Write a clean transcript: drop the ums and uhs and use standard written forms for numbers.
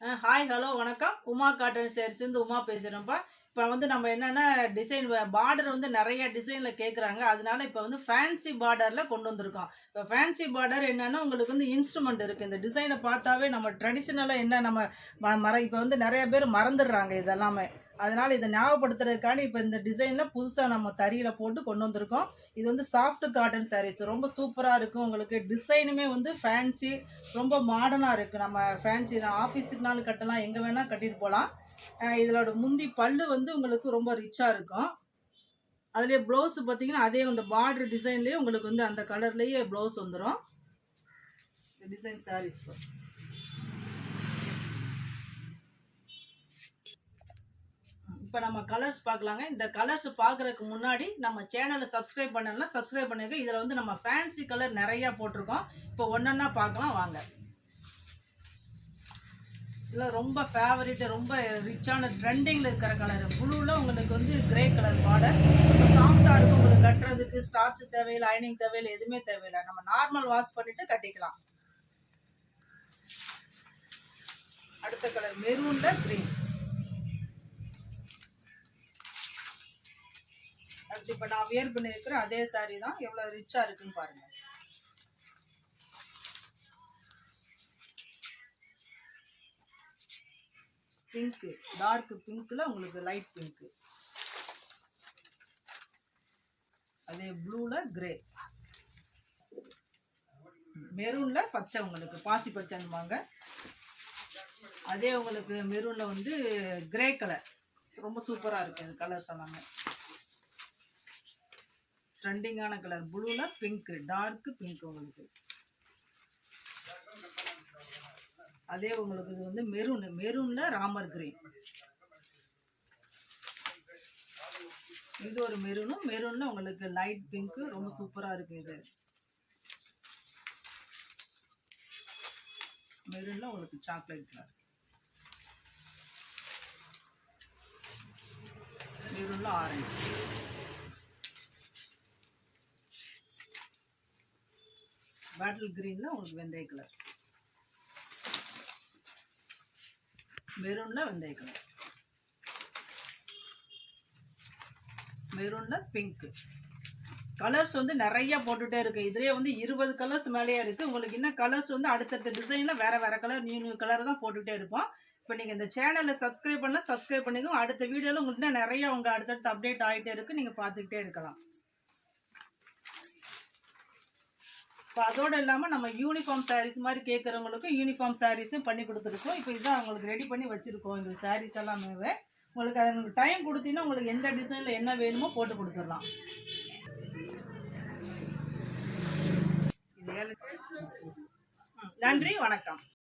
Hi hello வணக்கம். Uma cotton சாரீஸ்லேருந்து Uma பேசுகிறேன்ப்பா. இப்போ நம்ம என்னென்னா டிசைன் பார்டர் நிறைய டிசைனில் கேட்குறாங்க. அதனால இப்போ ஃபேன்சி பார்டரில் கொண்டு வந்திருக்கோம். இப்போ ஃபேன்சி பார்டர் என்னென்னா உங்களுக்கு இன்ஸ்ட்ருமெண்ட் இருக்குது. இந்த டிசைனை பார்த்தாவே நம்ம ட்ரெடிஷ்னலாக என்ன நம்ம இப்போ நிறைய பேர் மறந்துடுறாங்க இதெல்லாமே. அதனால் இதை ஞாபகப்படுத்துறதுக்காண்டி இப்போ இந்த டிசைனில் புதுசாக நம்ம தறியில் போட்டு கொண்டு வந்திருக்கோம். இது சாஃப்ட் காட்டன் சாரீஸ் ரொம்ப சூப்பராக இருக்கும். உங்களுக்கு டிசைனுமே ஃபேன்சி ரொம்ப மாடர்னாக இருக்குது. நம்ம ஃபேன்சி ஆஃபீஸுக்குனாலும் கட்டலாம், எங்கே வேணால் கட்டிட்டு போகலாம். இதோட முந்தி பல்லு உங்களுக்கு ரொம்ப ரிச்சாக இருக்கும். அதுலேயே ப்ளவுஸு பார்த்தீங்கன்னா அதே அந்த பார்டர் டிசைன்லேயே உங்களுக்கு அந்த கலர்லேயே ப்ளவுஸ் வந்துடும். டிசைன் சாரீஸ் இப்போ நம்ம கலர்ஸ் பார்க்கலாங்க. இந்த கலர்ஸ் பார்க்குறதுக்கு முன்னாடி நம்ம சேனலை சப்ஸ்கிரைப் பண்ணலாம், சப்ஸ்கிரைப் பண்ணிருக்கோம். இதில் நம்ம ஃபேன்சி கலர் நிறையா போட்டிருக்கோம். இப்போ ஒன்றொன்னா பார்க்கலாம் வாங்க. இதில் ரொம்ப ஃபேவரட், ரொம்ப ரிச்சான ட்ரெண்டிங்கில் இருக்கிற கலர் ப்ளூவில் உங்களுக்கு கிரே கலர் பார்டர். ரொம்ப சாஃப்டாக இருக்கும். உங்களுக்கு கட்டுறதுக்கு ஸ்டார்ச் தேவையில்லை, அயனிங் தேவையில்லை, எதுவுமே தேவையில்லை. நம்ம நார்மல் வாஷ் பண்ணிவிட்டு கட்டிக்கலாம். அடுத்த கலர் மெரூனில் க்ரீன். அடுத்து இப்போ நான் வியர் பண்ணியிருக்கிற அதே சாரீ தான். எவ்வளோ ரிச்சாக இருக்குன்னு பாருங்கள். பிங்க்கு, டார்க் பிங்க்கில் உங்களுக்கு லைட் பிங்க்கு, அதே ப்ளூவில் கிரே, மெரூனில் பச்சை, உங்களுக்கு பாசி பச்சைன்னுவாங்க. அதே உங்களுக்கு மெரூனில் கிரே கலர் ரொம்ப சூப்பராக இருக்குது. இந்த கலர்ஸ் எல்லாமே ட்ரெண்டிங்கான கலர். ப்ளூவில் பிங்க்கு, டார்க் பிங்க் உங்களுக்கு. அதே உங்களுக்கு இது மெரூனில் ராமர் கிரீன். இது ஒரு மெரூனில் உங்களுக்கு லைட் பிங்க்கு ரொம்ப சூப்பராக இருக்குது. இது மெரூனில் உங்களுக்கு சாக்லேட் கலர், மெரூனில் ஆரஞ்சு, பாட்டில் கிரீனில் உங்களுக்கு வெந்தய கலர், மெரூனில் வெந்தய கலர், மெரூனில் பிங்க்கு. கலர்ஸ் நிறைய போட்டுகிட்டே இருக்குது. இதுலேயே 20 கலர்ஸ் மேலேயே இருக்குது. உங்களுக்கு இன்னும் கலர்ஸ் அடுத்தடுத்த டிசைனில் வேறு கலர், நியூ கலர் தான் போட்டுகிட்டே இருப்போம். இப்போ நீங்கள் இந்த சேனலை சப்ஸ்கிரைப் பண்ணலாம், சப்ஸ்கிரைப் பண்ணிக்கோங்க. அடுத்த வீடியோவில் உங்களுக்கு நிறைய அடுத்தடுத்து அப்டேட் ஆகிட்டே இருக்குது. நீங்கள் பார்த்துக்கிட்டே இருக்கலாம். இப்போ அதோடு இல்லாமல் நம்ம யூனிஃபார்ம் சாரீஸ் மாதிரி கேட்குறவங்களுக்கும் யூனிஃபார்ம் சாரீஸும் பண்ணி கொடுத்துருக்கோம். இப்போ இதுதான் உங்களுக்கு ரெடி பண்ணி வச்சுருக்கோம். இந்த சாரீஸ் எல்லாமே உங்களுக்கு அது டைம் கொடுத்தீங்கன்னா உங்களுக்கு எந்த டிசைனில் என்ன வேணுமோ போட்டு கொடுத்துடலாம். நன்றி, வணக்கம்.